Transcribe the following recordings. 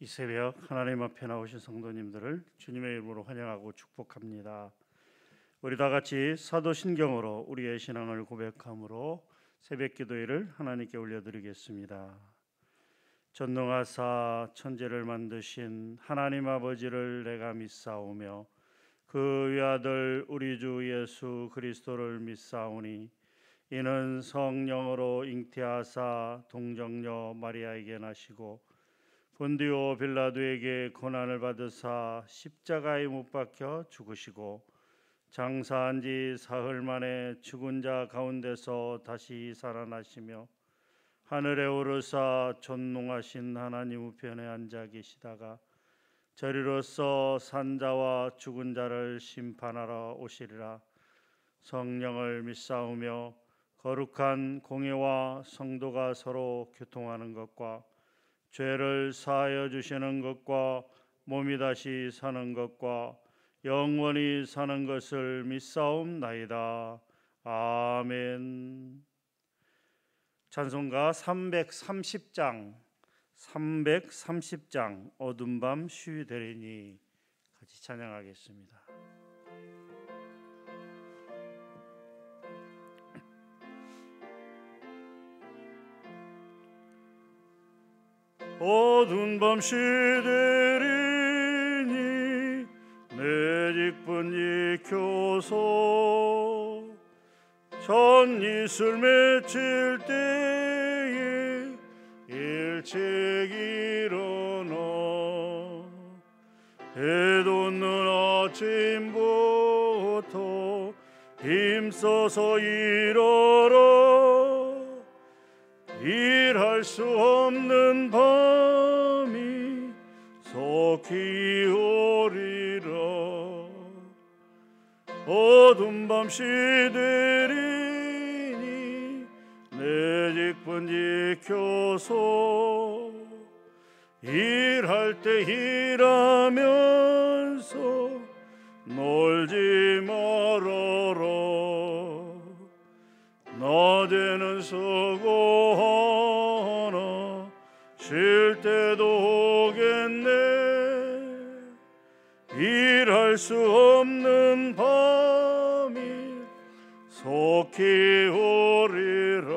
이 새벽 하나님 앞에 나오신 성도님들을 주님의 이름으로 환영하고 축복합니다. 우리 다 같이 사도신경으로 우리의 신앙을 고백함으로 새벽 기도회를 하나님께 올려드리겠습니다. 전능하사 천지를 만드신 하나님 아버지를 내가 믿사오며 그 외아들 우리 주 예수 그리스도를 믿사오니 이는 성령으로 잉태하사 동정녀 마리아에게 나시고 본디오 빌라도에게 고난을 받으사 십자가에 못 박혀 죽으시고 장사한 지 사흘 만에 죽은 자 가운데서 다시 살아나시며 하늘에 오르사 존귀하신 하나님 우편에 앉아 계시다가 저리로서 산자와 죽은 자를 심판하러 오시리라. 성령을 믿사오며 거룩한 공회와 성도가 서로 교통하는 것과 죄를 사하여 주시는 것과 몸이 다시 사는 것과 영원히 사는 것을 믿사옵나이다. 아멘. 찬송가 330장 어둠 밤 쉬 되리니 같이 찬양하겠습니다. 어두운 밤 시들이니 내 직분 지켜서 전 이슬 맺힐 때에 일찍 일어나 해 돋는 아침부터 힘써서 일어라. 일할 수 없는 밤이 속히 오리라. 어두운 밤 시들이니 내 직분 지켜서 일할 때 일하면서 놀지 말아라. 낮에는 수고하나 쉴 때도 오겠네. 일할 수 없는 밤이 속히 오리라.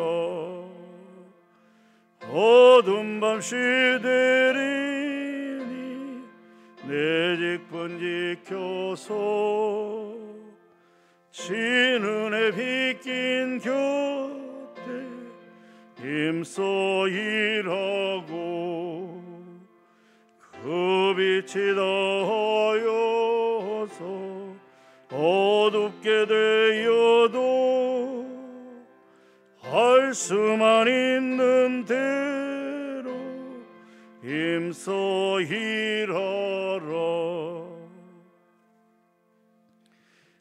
어두운 밤 시들이니 내 직분 지켜서 진은혜 빗긴 곁에 힘써 일하고 그 빛이 더하여서 어둡게 되어도 할 수만 있는 대로 힘써 일하라.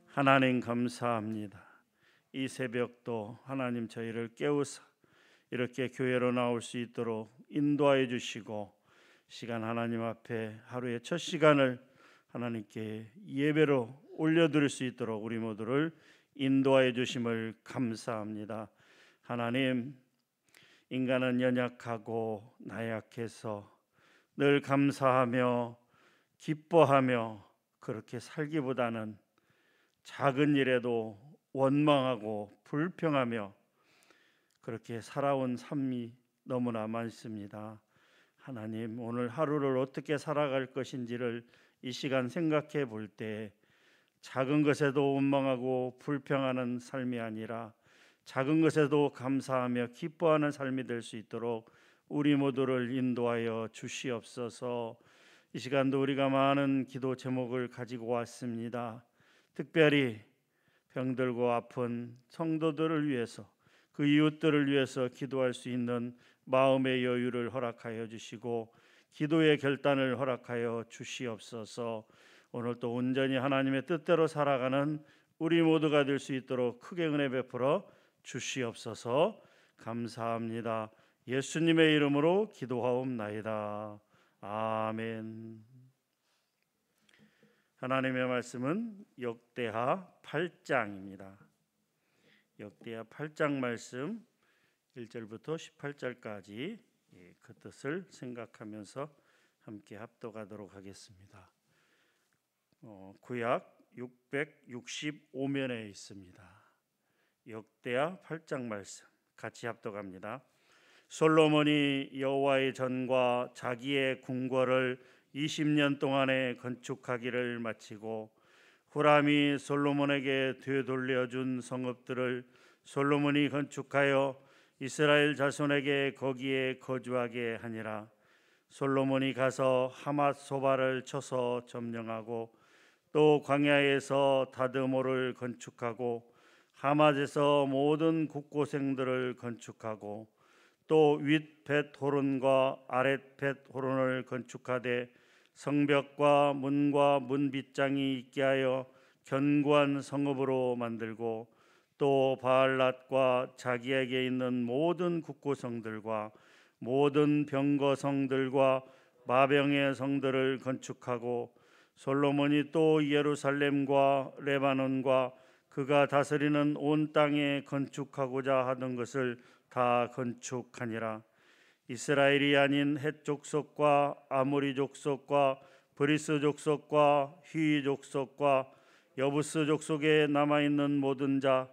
하나님 감사합니다. 이 새벽도 하나님 저희를 깨우사 이렇게 교회로 나올 수 있도록 인도하여 주시고 시간 하나님 앞에 하루의 첫 시간을 하나님께 예배로 올려드릴 수 있도록 우리 모두를 인도하여 주심을 감사합니다. 하나님, 인간은 연약하고 나약해서 늘 감사하며 기뻐하며 그렇게 살기보다는 작은 일에도 원망하고 불평하며 그렇게 살아온 삶이 너무나 많습니다. 하나님, 오늘 하루를 어떻게 살아갈 것인지를 이 시간 생각해 볼 때 작은 것에도 원망하고 불평하는 삶이 아니라 작은 것에도 감사하며 기뻐하는 삶이 될 수 있도록 우리 모두를 인도하여 주시옵소서. 이 시간도 우리가 많은 기도 제목을 가지고 왔습니다. 특별히 병들고 아픈 성도들을 위해서 그 이웃들을 위해서 기도할 수 있는 마음의 여유를 허락하여 주시고 기도의 결단을 허락하여 주시옵소서. 오늘 또 온전히 하나님의 뜻대로 살아가는 우리 모두가 될 수 있도록 크게 은혜 베풀어 주시옵소서. 감사합니다. 예수님의 이름으로 기도하옵나이다. 아멘. 하나님의 말씀은 역대하 8장입니다. 역대하 8장 말씀 1절부터 18절까지 그 뜻을 생각하면서 함께 합독하도록 하겠습니다. 구약 665면에 있습니다. 역대하 8장 말씀 같이 합독합니다. 솔로몬이 여호와의 전과 자기의 궁궐을 20년 동안에 건축하기를 마치고 후람이 솔로몬에게 되돌려준 성읍들을 솔로몬이 건축하여 이스라엘 자손에게 거기에 거주하게 하니라. 솔로몬이 가서 하맛 소바를 쳐서 점령하고 또 광야에서 다드모를 건축하고 하맛에서 모든 국고생들을 건축하고 또 윗 벳호론과 아랫 벳호론을 건축하되 성벽과 문과 문빗장이 있게 하여 견고한 성읍으로 만들고 또 바알랏과 자기에게 있는 모든 국고성들과 모든 병거성들과 마병의 성들을 건축하고 솔로몬이 또 예루살렘과 레바논과 그가 다스리는 온 땅에 건축하고자 하던 것을 다 건축하니라. 이스라엘이 아닌 헷 족속과 아모리 족속과 브리스 족속과 휘 족속과 여부스 족속에 남아있는 모든 자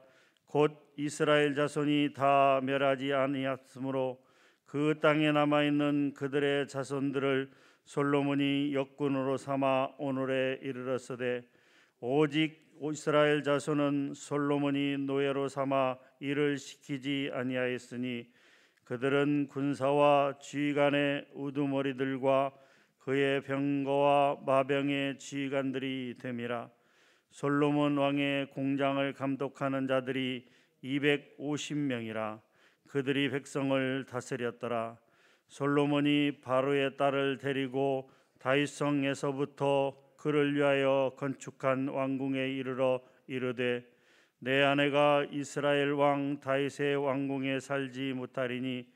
곧 이스라엘 자손이 다 멸하지 아니하였으므로 그 땅에 남아있는 그들의 자손들을 솔로몬이 역군으로 삼아 오늘에 이르렀으되 오직 이스라엘 자손은 솔로몬이 노예로 삼아 일을 시키지 아니하였으니 그들은 군사와 지휘관의 우두머리들과 그의 병거와 마병의 지휘관들이 됨이라. 솔로몬 왕의 공장을 감독하는 자들이 250명이라. 그들이 백성을 다스렸더라. 솔로몬이 바로의 딸을 데리고 다윗성에서부터 그를 위하여 건축한 왕궁에 이르러 이르되 내 아내가 이스라엘 왕 다윗의 왕궁에 살지 못하리니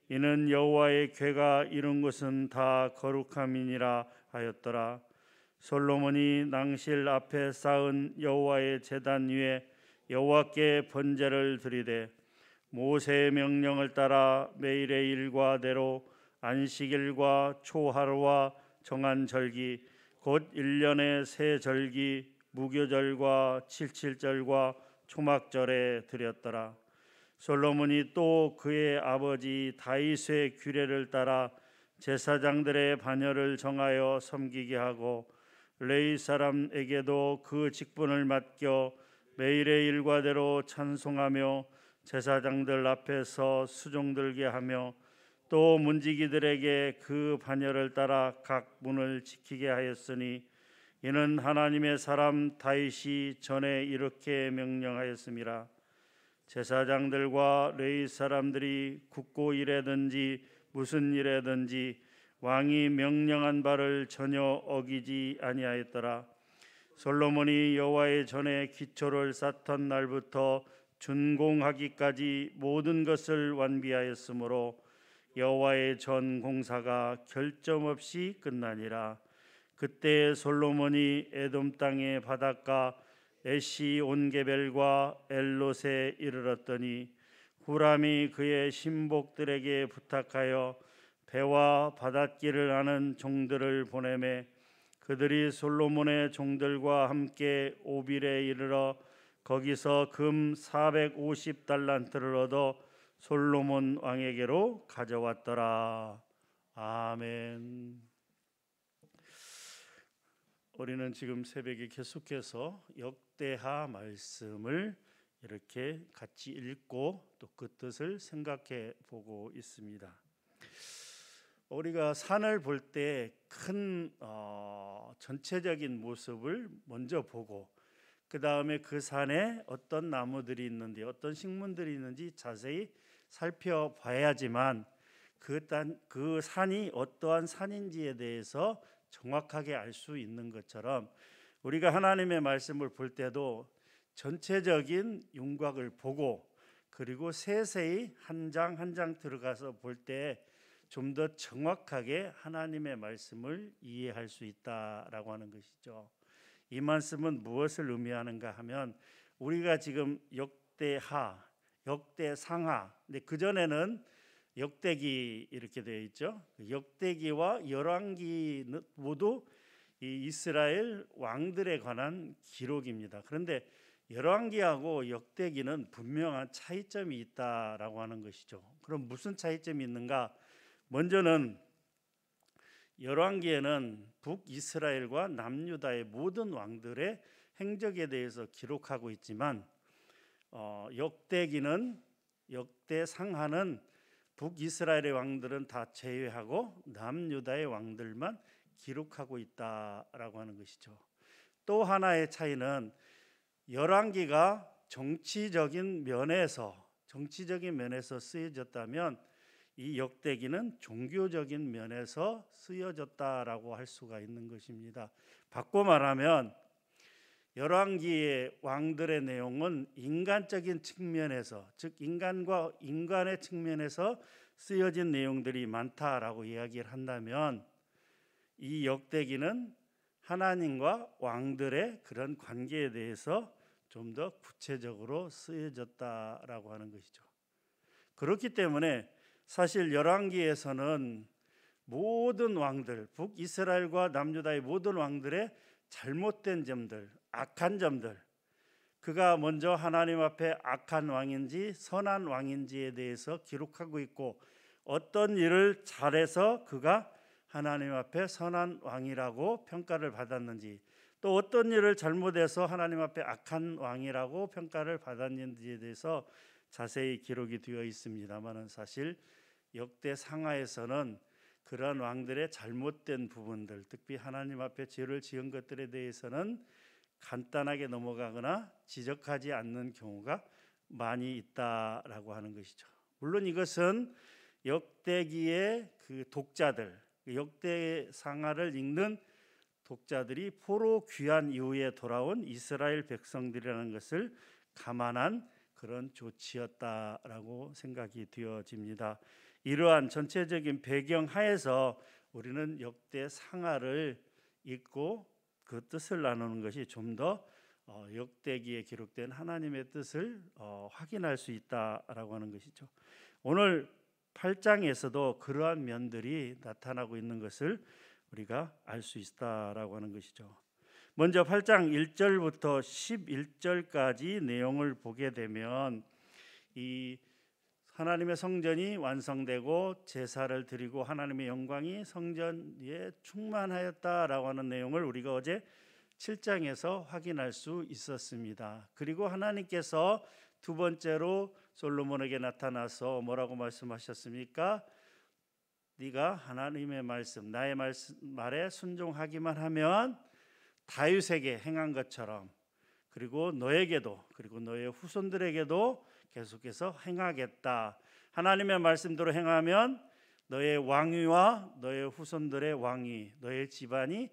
이는 여호와의 궤가 이룬 곳은 다 거룩함이니라 하였더라. 솔로몬이 낭실 앞에 쌓은 여호와의 제단 위에 여호와께 번제를 드리되 모세의 명령을 따라 매일의 일과대로 안식일과 초하루와 정한 절기 곧 1년의 새 절기 무교절과 칠칠절과 초막절에 드렸더라. 솔로몬이 또 그의 아버지 다윗의 규례를 따라 제사장들의 반열을 정하여 섬기게 하고 레위 사람에게도 그 직분을 맡겨 매일의 일과대로 찬송하며 제사장들 앞에서 수종들게 하며 또 문지기들에게 그 반열을 따라 각 문을 지키게 하였으니 이는 하나님의 사람 다윗이 전에 이렇게 명령하였음이라. 제사장들과 레위 사람들이 국고 일에든지 무슨 일에든지 왕이 명령한 바를 전혀 어기지 아니하였더라. 솔로몬이 여호와의 전에 기초를 쌓던 날부터 준공하기까지 모든 것을 완비하였으므로 여호와의 전 공사가 결점 없이 끝나니라. 그때 솔로몬이 에돔 땅의 바닷가 에시온게벨과 엘롯에 이르렀더니 후람이 그의 신복들에게 부탁하여 배와 바닷길을 아는 종들을 보내매 그들이 솔로몬의 종들과 함께 오빌에 이르러 거기서 금 450달란트를 얻어 솔로몬 왕에게로 가져왔더라. 아멘. 우리는 지금 새벽에 계속해서 역대하 말씀을 이렇게 같이 읽고 또 그 뜻을 생각해 보고 있습니다. 우리가 산을 볼 때 큰 전체적인 모습을 먼저 보고 그 다음에 그 산에 어떤 나무들이 있는지 어떤 식물들이 있는지 자세히 살펴봐야지만 그 산이 어떠한 산인지에 대해서 정확하게 알 수 있는 것처럼 우리가 하나님의 말씀을 볼 때도 전체적인 윤곽을 보고 그리고 세세히 한 장 한 장 들어가서 볼 때 좀 더 정확하게 하나님의 말씀을 이해할 수 있다라고 하는 것이죠. 이 말씀은 무엇을 의미하는가 하면 우리가 지금 역대하, 역대상하, 근데 그 전에는 역대기 이렇게 되어 있죠. 역대기와 열왕기 모두 이 이스라엘 왕들에 관한 기록입니다. 그런데 열왕기하고 역대기는 분명한 차이점이 있다라고 하는 것이죠. 그럼 무슨 차이점이 있는가? 먼저는 열왕기에는 북이스라엘과 남유다의 모든 왕들의 행적에 대해서 기록하고 있지만 역대상하는 북이스라엘의 왕들은 다 제외하고 남유다의 왕들만 기록하고 있다라고 하는 것이죠. 또 하나의 차이는 열왕기가 정치적인 면에서 쓰여졌다면 이 역대기는 종교적인 면에서 쓰여졌다라고 할 수가 있는 것입니다. 바꿔 말하면 열왕기의 왕들의 내용은 인간적인 측면에서, 즉 인간의 측면에서 쓰여진 내용들이 많다라고 이야기를 한다면 이 역대기는 하나님과 왕들의 그런 관계에 대해서 좀 더 구체적으로 쓰여졌다라고 하는 것이죠. 그렇기 때문에 사실 열왕기에서는 모든 왕들, 북이스라엘과 남유다의 모든 왕들의 잘못된 점들, 악한 점들, 그가 먼저 하나님 앞에 악한 왕인지 선한 왕인지에 대해서 기록하고 있고, 어떤 일을 잘해서 그가 하나님 앞에 선한 왕이라고 평가를 받았는지, 또 어떤 일을 잘못해서 하나님 앞에 악한 왕이라고 평가를 받았는지에 대해서 자세히 기록이 되어 있습니다만, 사실 역대상하에서는 그러한 왕들의 잘못된 부분들, 특히 하나님 앞에 죄를 지은 것들에 대해서는 간단하게 넘어가거나 지적하지 않는 경우가 많이 있다라고 하는 것이죠. 물론 이것은 역대기의 그 독자들, 역대상하를 읽는 독자들이 포로 귀환 이후에 돌아온 이스라엘 백성들이라는 것을 감안한 그런 조치였다라고 생각이 되어집니다. 이러한 전체적인 배경 하에서 우리는 역대상하를 읽고 그 뜻을 나누는 것이 좀 더 역대기에 기록된 하나님의 뜻을 확인할 수 있다라고 하는 것이죠. 오늘 8장에서도 그러한 면들이 나타나고 있는 것을 우리가 알 수 있다라고 하는 것이죠. 먼저 8장 1절부터 11절까지 내용을 보게 되면 이 하나님의 성전이 완성되고 제사를 드리고 하나님의 영광이 성전 위에 충만하였다라고 하는 내용을 우리가 어제 7장에서 확인할 수 있었습니다. 그리고 하나님께서 두 번째로 솔로몬에게 나타나서 뭐라고 말씀하셨습니까? 네가 하나님의 말씀, 나의 말에 순종하기만 하면 다윗에게 행한 것처럼, 그리고 너에게도, 그리고 너의 후손들에게도 계속해서 행하겠다. 하나님의 말씀대로 행하면 너의 왕위와 너의 후손들의 왕위, 너의 집안이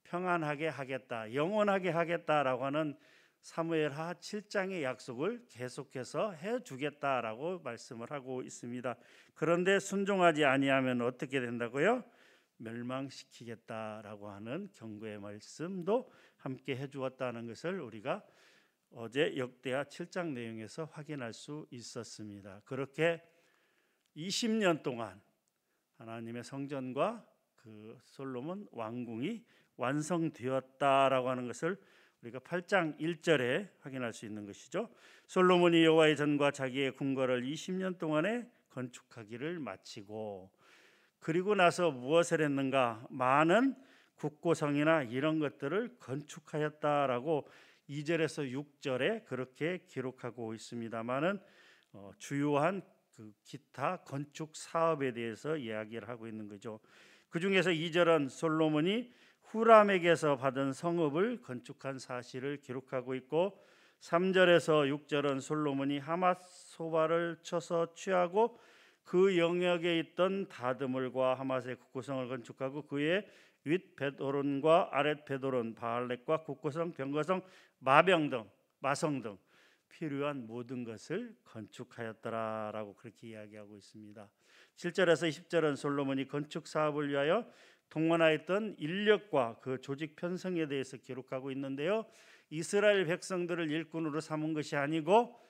평안하게 하겠다, 영원하게 하겠다라고 하는 사무엘하 7장의 약속을 계속해서 해주겠다라고 말씀을 하고 있습니다. 그런데 순종하지 아니하면 어떻게 된다고요? 멸망시키겠다라고 하는 경고의 말씀도 함께 해주었다는 것을 우리가 어제 역대하 7장 내용에서 확인할 수 있었습니다. 그렇게 20년 동안 하나님의 성전과 그 솔로몬 왕궁이 완성되었다라고 하는 것을 우리가 8장 1절에 확인할 수 있는 것이죠. 솔로몬이 여호와의 전과 자기의 궁궐을 20년 동안에 건축하기를 마치고, 그리고 나서 무엇을 했는가? 많은 국고성이나 이런 것들을 건축하였다라고 2절에서 6절에 그렇게 기록하고 있습니다만은 주요한 그 기타 건축 사업에 대해서 이야기를 하고 있는 거죠. 그 중에서 2절은 솔로몬이 후람에게서 받은 성읍을 건축한 사실을 기록하고 있고, 3절에서 6절은 솔로몬이 하맛 소바를 쳐서 취하고 그 영역에 있던 다드물과 하맛의 국고성을 건축하고 그의 윗 벳호론과 아랫 벳호론, 바알렉과 국고성, 병거성, 마성 등 필요한 모든 것을 건축하였더라라고 그렇게 이야기하고 있습니다. 7절에서 10절은 솔로몬이 건축 사업을 위하여 동원하였던 인력과 그 조직 편성에 대해서 기록하고 있는데요. 이스라엘 백성들을 일꾼으로 삼은 것이 아니고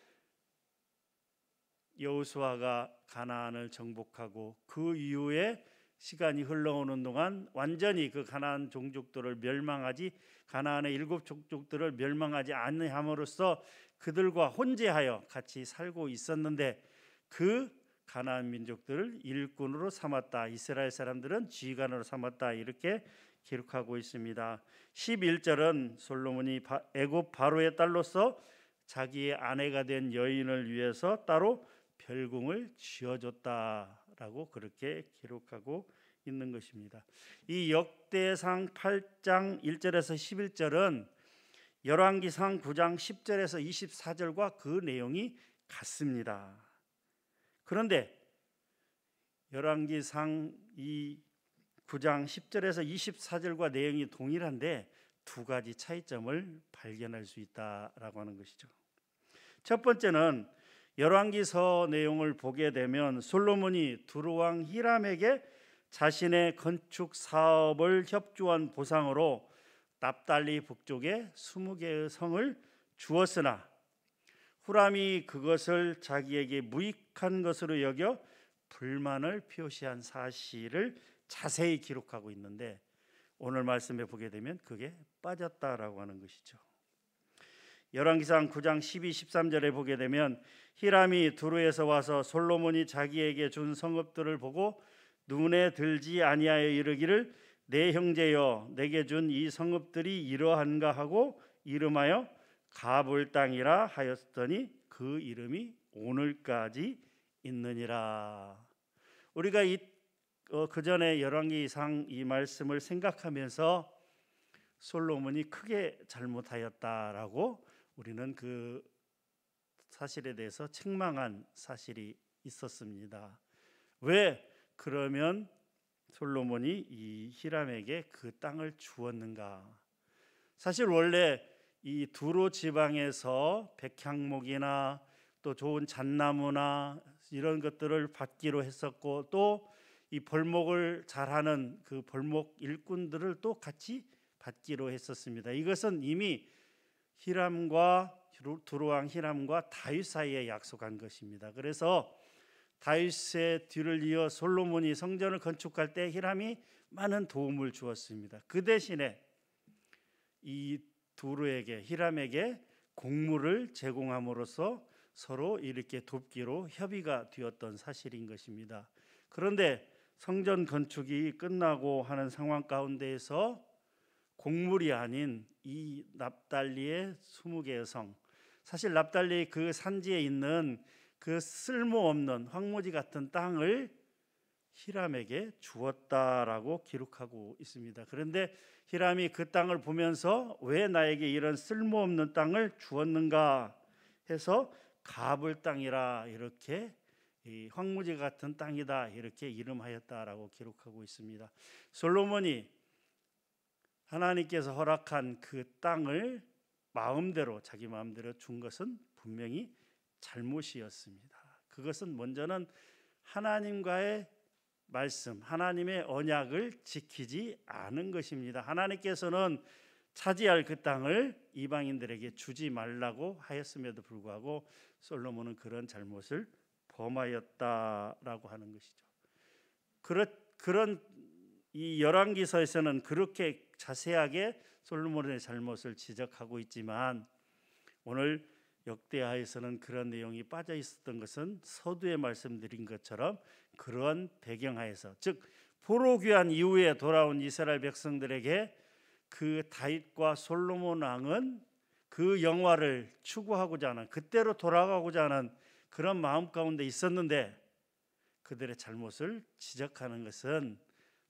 여호수아가 가나안을 정복하고 그 이후에 시간이 흘러오는 동안 완전히 그 가나안 종족들을 멸망하지 가나안의 7 종족들을 멸망하지 않음으로써 그들과 혼재하여 같이 살고 있었는데 그 가나안 민족들을 일꾼으로 삼았다. 이스라엘 사람들은 지휘관으로 삼았다. 이렇게 기록하고 있습니다. 11절은 솔로몬이 애굽 바로의 딸로서 자기의 아내가 된 여인을 위해서 따로 별궁을 지어줬다라고 그렇게 기록하고 있는 것입니다. 이 역대상 8장 1절에서 11절은 열왕기상 9장 10절에서 24절과 그 내용이 같습니다. 그런데 열왕기상 이 9장 10절에서 24절과 내용이 동일한데 두 가지 차이점을 발견할 수 있다라고 하는 것이죠. 첫 번째는 열왕기서 내용을 보게 되면 솔로몬이 두루왕 히람에게 자신의 건축 사업을 협조한 보상으로 납달리 북쪽에 20개의 성을 주었으나 후람이 그것을 자기에게 무익한 것으로 여겨 불만을 표시한 사실을 자세히 기록하고 있는데 오늘 말씀에 보게 되면 그게 빠졌다라고 하는 것이죠. 열왕기상 9장 12, 13절에 보게 되면 히람이 두루에서 와서 솔로몬이 자기에게 준 성읍들을 보고 눈에 들지 아니하여 이르기를 내 형제여 내게 준 이 성읍들이 이러한가 하고 이름하여 가볼 땅이라 하였더니 그 이름이 오늘까지 있느니라. 우리가 그 전에 열왕기상 이 말씀을 생각하면서 솔로몬이 크게 잘못하였다라고 우리는 그 사실에 대해서 책망한 사실이 있었습니다. 왜 그러면 솔로몬이 이 히람에게 그 땅을 주었는가? 사실 원래 이 두로 지방에서 백향목이나 또 좋은 잣나무나 이런 것들을 받기로 했었고 또 이 벌목을 잘하는 그 벌목 일꾼들을 또 같이 받기로 했었습니다. 이것은 이미 히람과 두루왕 히람과 다윗 사이에 약속한 것입니다. 그래서 다윗의 뒤를 이어 솔로몬이 성전을 건축할 때 히람이 많은 도움을 주었습니다. 그 대신에 이 두루에게 히람에게 곡물을 제공함으로써 서로 이렇게 돕기로 협의가 되었던 사실인 것입니다. 그런데 성전 건축이 끝나고 하는 상황 가운데에서 곡물이 아닌 이 납달리의 20개의 성, 사실 납달리 그 산지에 있는 그 쓸모없는 황무지 같은 땅을 히람에게 주었다라고 기록하고 있습니다. 그런데 히람이 그 땅을 보면서 왜 나에게 이런 쓸모없는 땅을 주었는가 해서 가볼 땅이라 이렇게 이 황무지 같은 땅이다 이렇게 이름하였다라고 기록하고 있습니다. 솔로몬이 하나님께서 허락한 그 땅을 마음대로 자기 마음대로 준 것은 분명히 잘못이었습니다. 그것은 먼저는 하나님과의 말씀, 하나님의 언약을 지키지 않은 것입니다. 하나님께서는 차지할 그 땅을 이방인들에게 주지 말라고 하였음에도 불구하고 솔로몬은 그런 잘못을 범하였다라고 하는 것이죠. 그런 이 열왕기서에서는 그렇게 자세하게 솔로몬의 잘못을 지적하고 있지만 오늘 역대하에서는 그런 내용이 빠져 있었던 것은 서두에 말씀드린 것처럼 그런 배경하에서 즉 포로 귀환 이후에 돌아온 이스라엘 백성들에게 그 다윗과 솔로몬 왕은 그 영화를 추구하고자 하는 그때로 돌아가고자 하는 그런 마음 가운데 있었는데 그들의 잘못을 지적하는 것은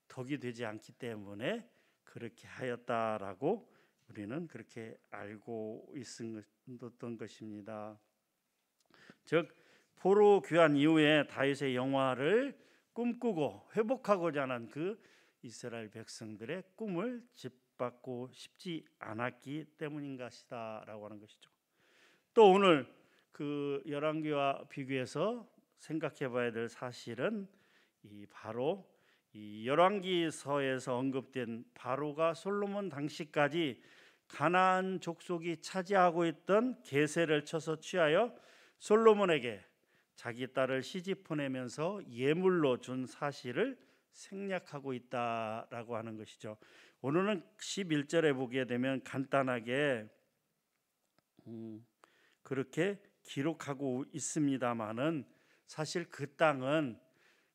덕이 되지 않기 때문에 그렇게 하였다라고 우리는 그렇게 알고 있었던 것입니다. 즉 포로 귀환 이후에 다윗의 영화를 꿈꾸고 회복하고자 하는 그 이스라엘 백성들의 꿈을 짓밟고 싶지 않았기 때문인 것이다라고 하는 것이죠. 또 오늘 그 열왕기와 비교해서 생각해봐야 될 사실은 바로 이 열왕기서에서 언급된 바로가 솔로몬 당시까지 가나안 족속이 차지하고 있던 계세를 쳐서 취하여 솔로몬에게 자기 딸을 시집 보내면서 예물로 준 사실을 생략하고 있다라고 하는 것이죠. 오늘은 11절에 보게 되면 간단하게 그렇게 기록하고 있습니다마는 사실 그 땅은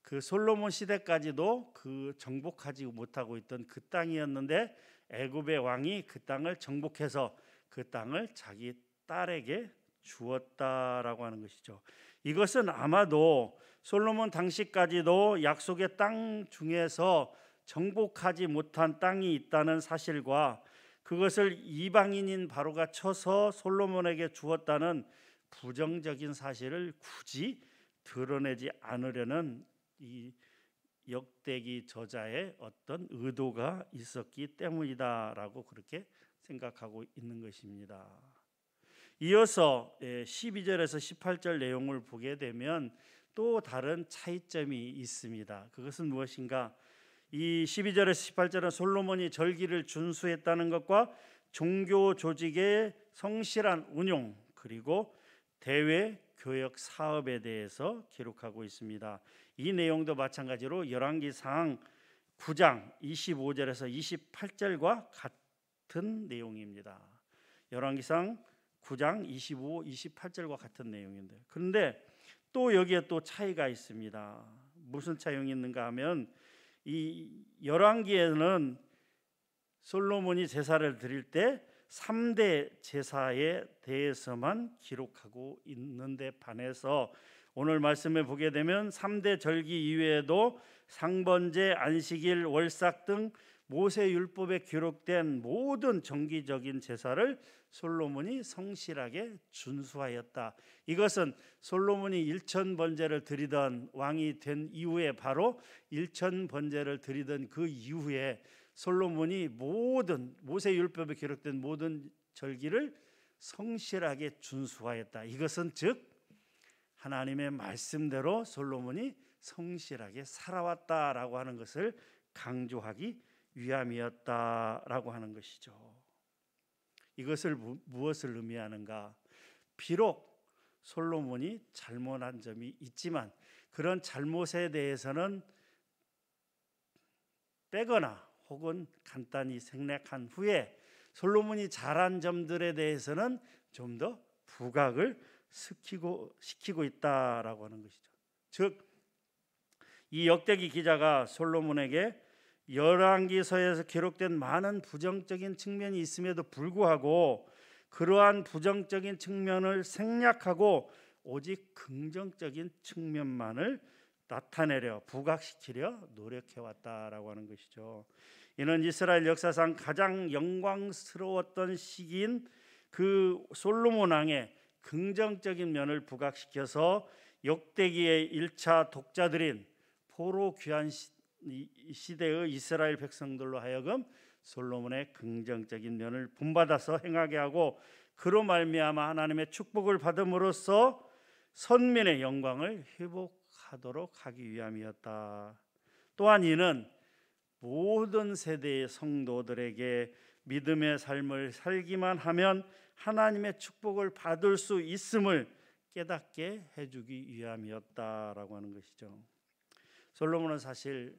그 솔로몬 시대까지도 그 정복하지 못하고 있던 그 땅이었는데 애굽의 왕이 그 땅을 정복해서 그 땅을 자기 딸에게 주었다라고 하는 것이죠. 이것은 아마도 솔로몬 당시까지도 약속의 땅 중에서 정복하지 못한 땅이 있다는 사실과 그것을 이방인인 바로가 쳐서 솔로몬에게 주었다는 부정적인 사실을 굳이 드러내지 않으려는 이 역대기 저자의 어떤 의도가 있었기 때문이다라고 그렇게 생각하고 있는 것입니다. 이어서 12절에서 18절 내용을 보게 되면 또 다른 차이점이 있습니다. 그것은 무엇인가? 이 12절에서 18절은 솔로몬이 절기를 준수했다는 것과 종교 조직의 성실한 운용 그리고 대외 교역 사업에 대해서 기록하고 있습니다. 이 내용도 마찬가지로 열왕기상 9장 25절에서 28절과 같은 내용입니다. 열왕기상 9장 25, 28절과 같은 내용인데 그런데 또 여기에 또 차이가 있습니다. 무슨 차이가 있는가 하면 이 열왕기에는 솔로몬이 제사를 드릴 때 3대 제사에 대해서만 기록하고 있는데 반해서 오늘 말씀에 보게 되면 3대 절기 이외에도 상번제, 안식일, 월삭 등 모세율법에 기록된 모든 정기적인 제사를 솔로몬이 성실하게 준수하였다. 이것은 솔로몬이 일천번제를 드리던 왕이 된 이후에 바로 일천번제를 드리던 그 이후에 솔로몬이 모든 모세율법에 기록된 모든 절기를 성실하게 준수하였다. 이것은 즉 하나님의 말씀대로 솔로몬이 성실하게 살아왔다라고 하는 것을 강조하기 위함이었다라고 하는 것이죠. 이것을 무엇을 의미하는가? 비록 솔로몬이 잘못한 점이 있지만 그런 잘못에 대해서는 빼거나 혹은 간단히 생략한 후에 솔로몬이 잘한 점들에 대해서는 좀 더 부각을 시키고 있다라고 하는 것이죠. 즉 이 역대기 기자가 솔로몬에게 열왕기서에서 기록된 많은 부정적인 측면이 있음에도 불구하고 그러한 부정적인 측면을 생략하고 오직 긍정적인 측면만을 나타내려 부각시키려 노력해왔다라고 하는 것이죠. 이는 이스라엘 역사상 가장 영광스러웠던 시기인 그 솔로몬 왕의 긍정적인 면을 부각시켜서 역대기의 1차 독자들인 포로 귀환 시대의 이스라엘 백성들로 하여금 솔로몬의 긍정적인 면을 본받아서 행하게 하고 그로 말미암아 하나님의 축복을 받음으로써 선민의 영광을 회복하도록 하기 위함이었다. 또한 이는 모든 세대의 성도들에게 믿음의 삶을 살기만 하면 하나님의 축복을 받을 수 있음을 깨닫게 해주기 위함이었다라고 하는 것이죠. 솔로몬은 사실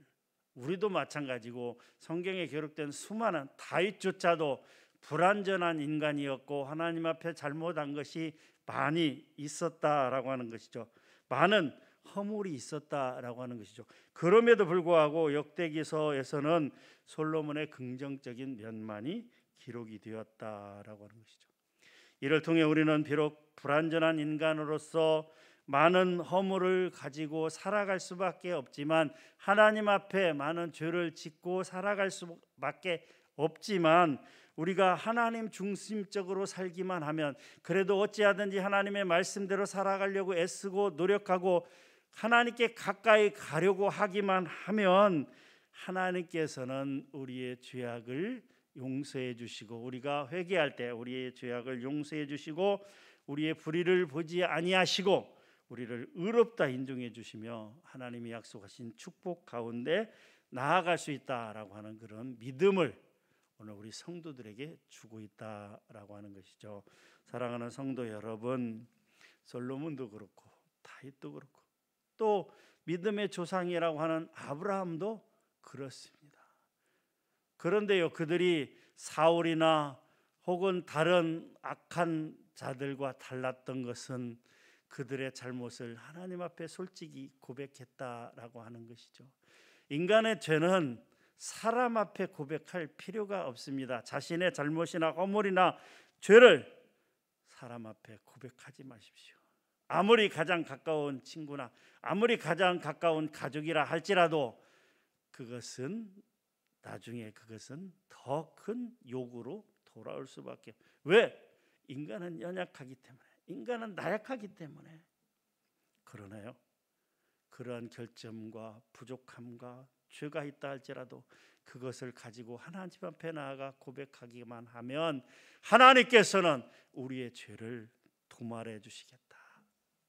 우리도 마찬가지고 성경에 기록된 수많은 다윗조차도 불완전한 인간이었고 하나님 앞에 잘못한 것이 많이 있었다라고 하는 것이죠. 많은 허물이 있었다라고 하는 것이죠. 그럼에도 불구하고 역대기서에서는 솔로몬의 긍정적인 면만이 기록이 되었다라고 하는 것이죠. 이를 통해 우리는 비록 불완전한 인간으로서 많은 허물을 가지고 살아갈 수밖에 없지만 하나님 앞에 많은 죄를 짓고 살아갈 수밖에 없지만 우리가 하나님 중심적으로 살기만 하면 그래도 어찌하든지 하나님의 말씀대로 살아가려고 애쓰고 노력하고 하나님께 가까이 가려고 하기만 하면 하나님께서는 우리의 죄악을 용서해 주시고 우리가 회개할 때 우리의 죄악을 용서해 주시고 우리의 불의를 보지 아니하시고 우리를 의롭다 인정해 주시며 하나님이 약속하신 축복 가운데 나아갈 수 있다라고 하는 그런 믿음을 오늘 우리 성도들에게 주고 있다라고 하는 것이죠. 사랑하는 성도 여러분, 솔로몬도 그렇고 다윗도 그렇고 또 믿음의 조상이라고 하는 아브라함도 그렇습니다. 그런데요, 그들이 사울이나 혹은 다른 악한 자들과 달랐던 것은 그들의 잘못을 하나님 앞에 솔직히 고백했다라고 하는 것이죠. 인간의 죄는 사람 앞에 고백할 필요가 없습니다. 자신의 잘못이나 허물이나 죄를 사람 앞에 고백하지 마십시오. 아무리 가장 가까운 친구나 아무리 가장 가까운 가족이라 할지라도 그것은 나중에 더 큰 욕으로 돌아올 수밖에. 왜? 인간은 연약하기 때문에, 인간은 나약하기 때문에. 그러나요, 그러한 결점과 부족함과 죄가 있다 할지라도 그것을 가지고 하나님 앞에 나아가 고백하기만 하면 하나님께서는 우리의 죄를 도말해 주시겠다,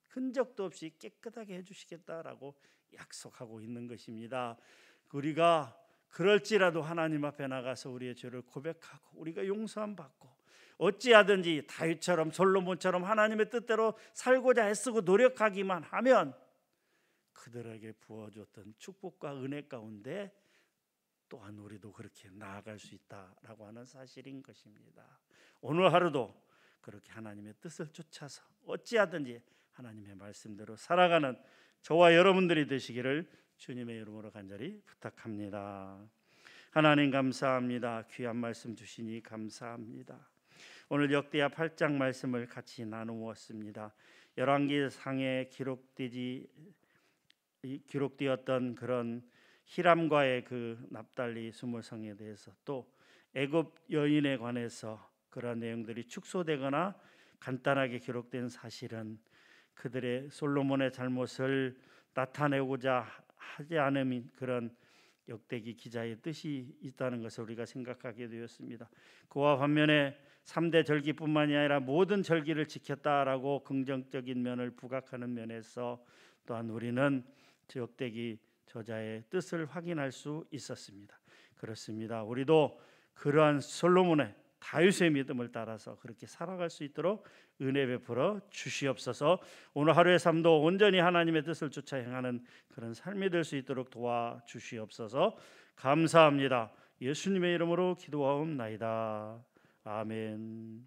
흔적도 없이 깨끗하게 해주시겠다라고 약속하고 있는 것입니다. 우리가 그럴지라도 하나님 앞에 나가서 우리의 죄를 고백하고 우리가 용서함 받고 어찌하든지 다윗처럼 솔로몬처럼 하나님의 뜻대로 살고자 애쓰고 노력하기만 하면 그들에게 부어줬던 축복과 은혜 가운데 또한 우리도 그렇게 나아갈 수 있다라고 하는 사실인 것입니다. 오늘 하루도 그렇게 하나님의 뜻을 쫓아서 어찌하든지 하나님의 말씀대로 살아가는 저와 여러분들이 되시기를 주님의 이름으로 간절히 부탁합니다. 하나님 감사합니다. 귀한 말씀 주시니 감사합니다. 오늘 역대하 8장 말씀을 같이 나누었습니다. 열왕기상에 기록되었던 그런 히람과의 그 납달리 수모성에 대해서 또 애굽 여인에 관해서 그런 내용들이 축소되거나 간단하게 기록된 사실은 그들의 솔로몬의 잘못을 나타내고자 하지 않은 그런 역대기 기자의 뜻이 있다는 것을 우리가 생각하게 되었습니다. 그와 반면에 3대 절기뿐만이 아니라 모든 절기를 지켰다라고 긍정적인 면을 부각하는 면에서 또한 우리는 역대기 저자의 뜻을 확인할 수 있었습니다. 그렇습니다. 우리도 그러한 솔로몬의 다윗의 믿음을 따라서 그렇게 살아갈 수 있도록 은혜 베풀어 주시옵소서. 오늘 하루의 삶도 온전히 하나님의 뜻을 쫓아 행하는 그런 삶이 될 수 있도록 도와주시옵소서. 감사합니다. 예수님의 이름으로 기도하옵나이다. 아멘.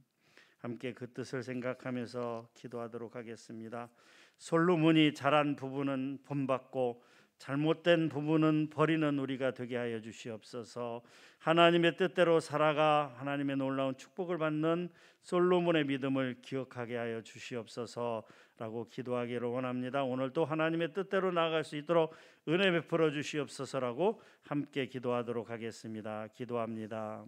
함께 그 뜻을 생각하면서 기도하도록 하겠습니다. 솔로몬이 잘한 부분은 본받고 잘못된 부분은 버리는 우리가 되게 하여 주시옵소서. 하나님의 뜻대로 살아가 하나님의 놀라운 축복을 받는 솔로몬의 믿음을 기억하게 하여 주시옵소서라고 기도하기를 원합니다. 오늘도 하나님의 뜻대로 나아갈 수 있도록 은혜 베풀어 주시옵소서라고 함께 기도하도록 하겠습니다. 기도합니다.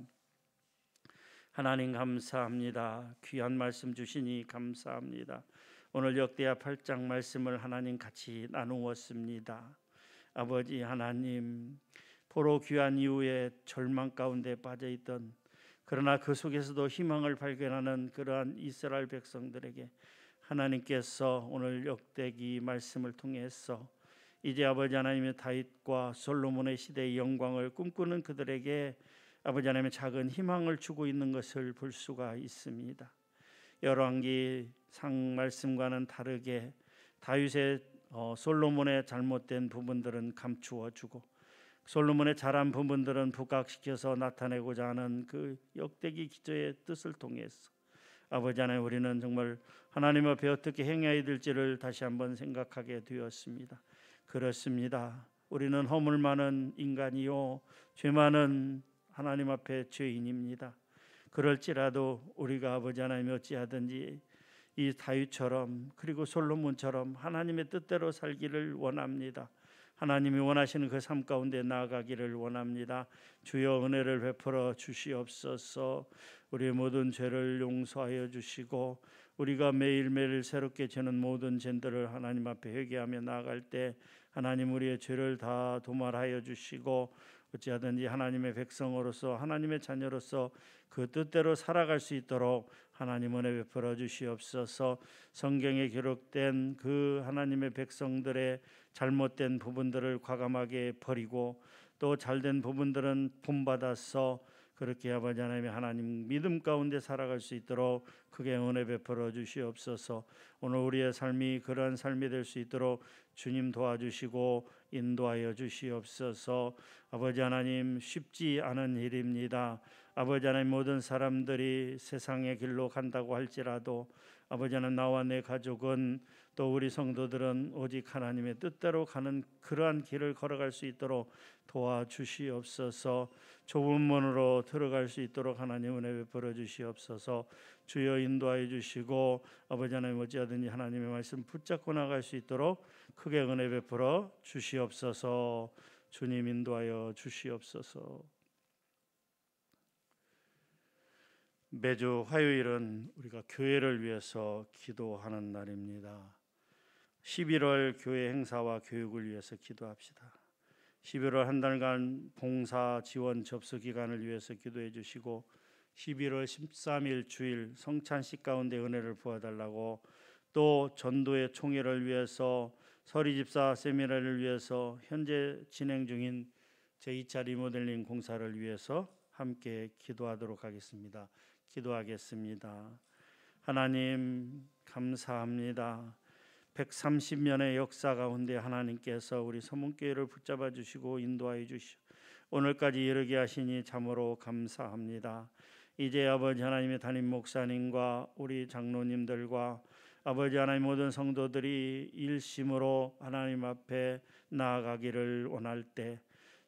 하나님 감사합니다. 귀한 말씀 주시니 감사합니다. 오늘 역대하 8장 말씀을 하나님 같이 나누었습니다. 아버지 하나님, 포로 귀환 이후에 절망 가운데 빠져있던 그러나 그 속에서도 희망을 발견하는 그러한 이스라엘 백성들에게 하나님께서 오늘 역대기 말씀을 통해서 이제 아버지 하나님의 다윗과 솔로몬의 시대의 영광을 꿈꾸는 그들에게 아버지 하나님의 작은 희망을 주고 있는 것을 볼 수가 있습니다. 열왕기상 말씀과는 다르게 다윗의 솔로몬의 잘못된 부분들은 감추어 주고 솔로몬의 잘한 부분들은 부각시켜서 나타내고자 하는 그 역대기 기저의 뜻을 통해서 아버지 하나님, 우리는 정말 하나님 앞에 어떻게 행해야 될지를 다시 한번 생각하게 되었습니다. 그렇습니다. 우리는 허물 많은 인간이요 죄 많은 하나님 앞에 죄인입니다. 그럴지라도 우리가 아버지 하나님 어찌하든지 이 다윗처럼 그리고 솔로몬처럼 하나님의 뜻대로 살기를 원합니다. 하나님이 원하시는 그 삶 가운데 나아가기를 원합니다. 주여 은혜를 베풀어 주시옵소서. 우리의 모든 죄를 용서하여 주시고 우리가 매일매일 새롭게 지는 모든 죄들을 하나님 앞에 회개하며 나아갈 때 하나님 우리의 죄를 다 도말하여 주시고 어찌하든지 하나님의 백성으로서 하나님의 자녀로서 그 뜻대로 살아갈 수 있도록 하나님 은혜 베풀어 주시옵소서. 성경에 기록된 그 하나님의 백성들의 잘못된 부분들을 과감하게 버리고 또 잘된 부분들은 본받아서 그렇게 아버지 하나님 믿음 가운데 살아갈 수 있도록 크게 은혜 베풀어 주시옵소서. 오늘 우리의 삶이 그러한 삶이 될 수 있도록 주님 도와주시고 인도하여 주시옵소서. 아버지 하나님, 쉽지 않은 일입니다. 아버지 하나님, 모든 사람들이 세상의 길로 간다고 할지라도 아버지 하나님, 나와 내 가족은 또 우리 성도들은 오직 하나님의 뜻대로 가는 그러한 길을 걸어갈 수 있도록 도와주시옵소서. 좁은 문으로 들어갈 수 있도록 하나님 은혜 베풀어 주시옵소서. 주여 인도하여 주시고 아버지 하나님, 어찌하든지 하나님의 말씀 붙잡고 나갈 수 있도록 크게 은혜 베풀어 주시옵소서. 주님 인도하여 주시옵소서. 매주 화요일은 우리가 교회를 위해서 기도하는 날입니다. 11월 교회 행사와 교육을 위해서 기도합시다. 11월 한 달간 봉사 지원 접수 기간을 위해서 기도해 주시고 11월 13일 주일 성찬식 가운데 은혜를 부어달라고, 또 전도의 총회를 위해서 서리집사 세미나를 위해서 현재 진행 중인 제2차 리모델링 공사를 위해서 함께 기도하도록 하겠습니다. 기도하겠습니다. 하나님 감사합니다. 130년의 역사 가운데 하나님께서 우리 서문교회를 붙잡아 주시고 인도하여 주시오 오늘까지 이르게 하시니 참으로 감사합니다. 이제 아버지 하나님의 담임 목사님과 우리 장로님들과 아버지 하나님 모든 성도들이 일심으로 하나님 앞에 나아가기를 원할 때,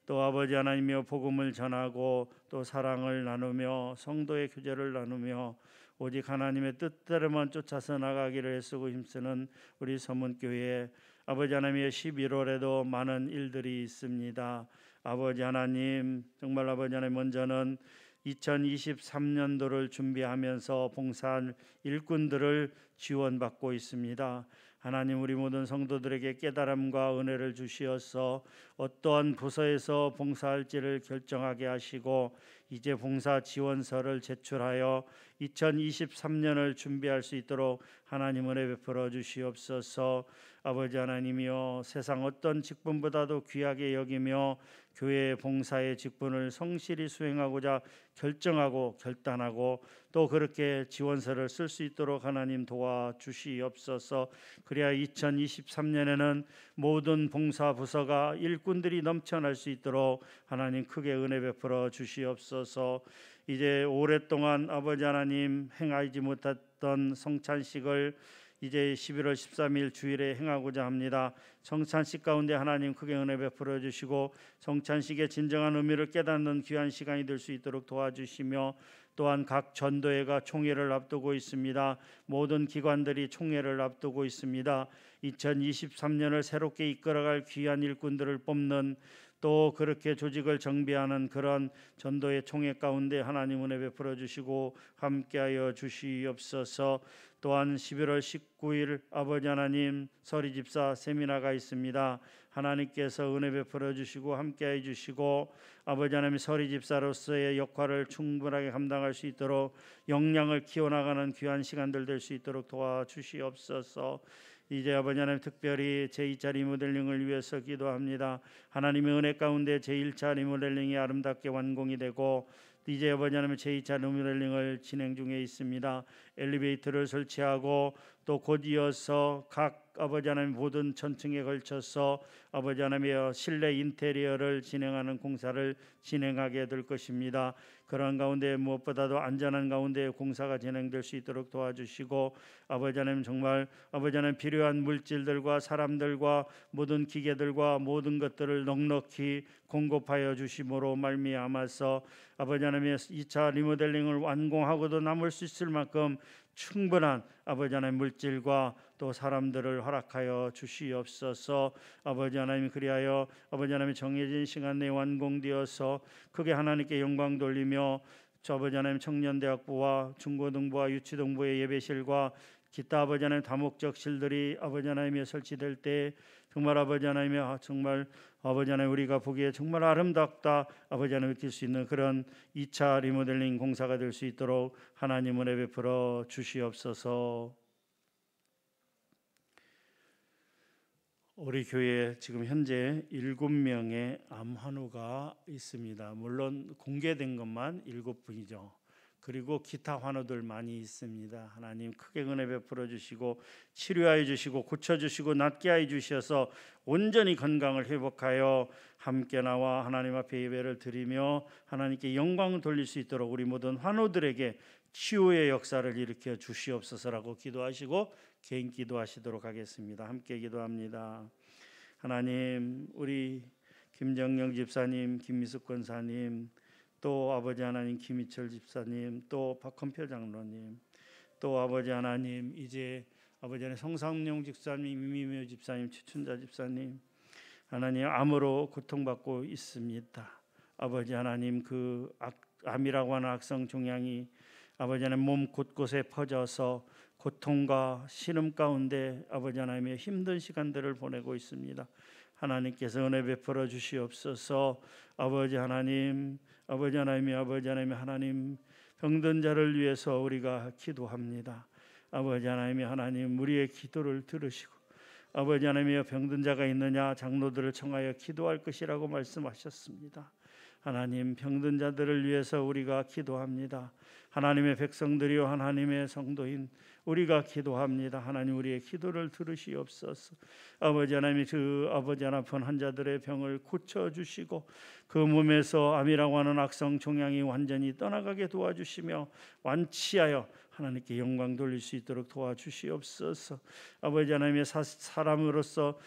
또 아버지 하나님이여 복음을 전하고 또 사랑을 나누며 성도의 교제를 나누며 오직 하나님의 뜻대로만 쫓아서 나가기를 애쓰고 힘쓰는 우리 서문교회, 아버지 하나님의 11월에도 많은 일들이 있습니다. 아버지 하나님, 정말 아버지 하나님, 먼저는 2023년도를 준비하면서 봉사할 일꾼들을 지원받고 있습니다. 하나님, 우리 모든 성도들에게 깨달음과 은혜를 주시어서 어떠한 부서에서 봉사할지를 결정하게 하시고 이제 봉사 지원서를 제출하여 2023년을 준비할 수 있도록 하나님 은혜 베풀어 주시옵소서. 아버지 하나님이여, 세상 어떤 직분보다도 귀하게 여기며 교회의 봉사의 직분을 성실히 수행하고자 결정하고 결단하고 또 그렇게 지원서를 쓸 수 있도록 하나님 도와주시옵소서. 그래야 2023년에는 모든 봉사 부서가 일꾼들이 넘쳐날 수 있도록 하나님 크게 은혜 베풀어 주시옵소서. 이제 오랫동안 아버지 하나님 행하지 못했던 성찬식을 이제 11월 13일 주일에 행하고자 합니다. 성찬식 가운데 하나님 크게 은혜 베풀어 주시고 성찬식의 진정한 의미를 깨닫는 귀한 시간이 될 수 있도록 도와주시며, 또한 각 전도회가 총회를 앞두고 있습니다. 모든 기관들이 총회를 앞두고 있습니다. 2023년을 새롭게 이끌어갈 귀한 일꾼들을 뽑는, 또 그렇게 조직을 정비하는 그런 전도의 총회 가운데 하나님 은혜 베풀어 주시고 함께하여 주시옵소서. 또한 11월 19일 아버지 하나님 서리집사 세미나가 있습니다. 하나님께서 은혜 베풀어 주시고 함께해 주시고 아버지 하나님 서리집사로서의 역할을 충분하게 감당할 수 있도록 역량을 키워나가는 귀한 시간들 될 수 있도록 도와주시옵소서. 이제 아버지 하나님 특별히 제2차 리모델링을 위해서 기도합니다. 하나님의 은혜 가운데 제1차 리모델링이 아름답게 완공이 되고 이제 아버지 하나님 제2차 리모델링을 진행 중에 있습니다. 엘리베이터를 설치하고 또 곧 이어서 각 아버지 하나님 모든 전층에 걸쳐서 아버지 하나님의 실내 인테리어를 진행하는 공사를 진행하게 될 것입니다. 그런 가운데 무엇보다도 안전한 가운데 공사가 진행될 수 있도록 도와주시고 아버지 하나님, 정말 아버지 하나님 필요한 물질들과 사람들과 모든 기계들과 모든 것들을 넉넉히 공급하여 주심으로 말미암아서 아버지 하나님의 2차 리모델링을 완공하고도 남을 수 있을 만큼 충분한 아버지 하나님 물질과 또 사람들을 허락하여 주시옵소서. 아버지 하나님, 그리하여 아버지 하나님 정해진 시간 내에 완공되어서 크게 하나님께 영광 돌리며 아버지 하나님 청년대학부와 중고등부와 유치동부의 예배실과 기타 아버지 하나님 다목적실들이 아버지 하나님이 설치될 때 정말 아버지 하나님이 정말 아버지 하나님 우리가 보기에 정말 아름답다 아버지 하나님 느낄 수 있는 그런 2차 리모델링 공사가 될 수 있도록 하나님 은혜 베풀어 주시옵소서. 우리 교회에 지금 현재 7명의 암 환우가 있습니다. 물론 공개된 것만 7분이죠. 그리고 기타 환우들 많이 있습니다. 하나님 크게 은혜 베풀어 주시고 치료하여 주시고 고쳐 주시고 낫게 하여 주셔서 온전히 건강을 회복하여 함께 나와 하나님 앞에 예배를 드리며 하나님께 영광을 돌릴 수 있도록 우리 모든 환우들에게 치유의 역사를 일으켜 주시옵소서라고 기도하시고 개인 기도하시도록 하겠습니다. 함께 기도합니다. 하나님, 우리 김정영 집사님, 김미숙 권사님, 또 아버지 하나님 김희철 집사님, 또 박헌표 장로님, 또 아버지 하나님 이제 아버지 하나님 성삼용 집사님, 이미묘 집사님, 최춘자 집사님, 하나님 암으로 고통받고 있습니다. 아버지 하나님 그 암이라고 하는 악성 종양이 아버지 하나님 몸 곳곳에 퍼져서 고통과 신음 가운데 아버지 하나님의 힘든 시간들을 보내고 있습니다. 하나님께서 은혜 베풀어 주시옵소서. 아버지 하나님 하나님 병든 자를 위해서 우리가 기도합니다. 아버지 하나님 우리의 기도를 들으시고 아버지 하나님이여 병든 자가 있느냐 장로들을 청하여 기도할 것이라고 말씀하셨습니다. 하나님 병든 자들을 위해서 우리가 기도합니다. 하나님의 백성들이요 하나님의 성도인 우리가 기도합니다. 하나님 우리의 기도를 들으시옵소서. 아버지 하나님 그 아버지 하나님 아픈 환자들의 병을 고쳐주시고 그 몸에서 암이라고 하는 악성 종양이 완전히 떠나가게 도와주시며 완치하여 하나님께 영광 돌릴 수 있도록 도와주시옵소서. 아버지 하나님의 사람으로서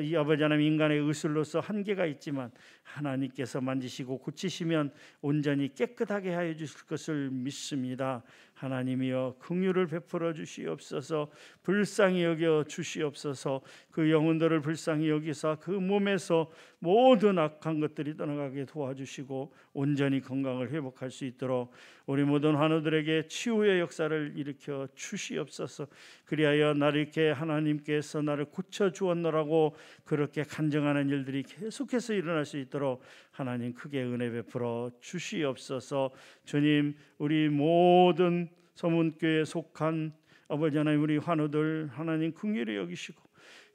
이 아버지 하나님 인간의 의술로서 한계가 있지만 하나님께서 만지시고 고치시면 온전히 깨끗하게 하여 주실 것을 믿습니다. 하나님이여 긍휼을 베풀어 주시옵소서. 불쌍히 여겨 주시옵소서. 그 영혼들을 불쌍히 여기사 그 몸에서 모든 악한 것들이 떠나가게 도와주시고 온전히 건강을 회복할 수 있도록 우리 모든 환우들에게 치유의 역사를 일으켜 주시옵소서. 그리하여 나를 이렇게 하나님께서 나를 고쳐 주었노라고 그렇게 간증하는 일들이 계속해서 일어날 수 있도록 하나님 크게 은혜 베풀어 주시옵소서. 주님 우리 모든 서문교회에 속한 아버지 하나님 우리 환우들 하나님 긍휼히 여기시고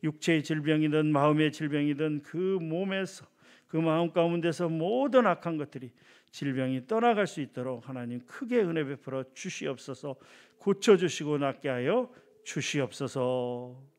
육체의 질병이든 마음의 질병이든 그 몸에서 그 마음 가운데서 모든 악한 것들이 질병이 떠나갈 수 있도록 하나님 크게 은혜 베풀어 주시옵소서. 고쳐주시고 낫게 하여 주시옵소서.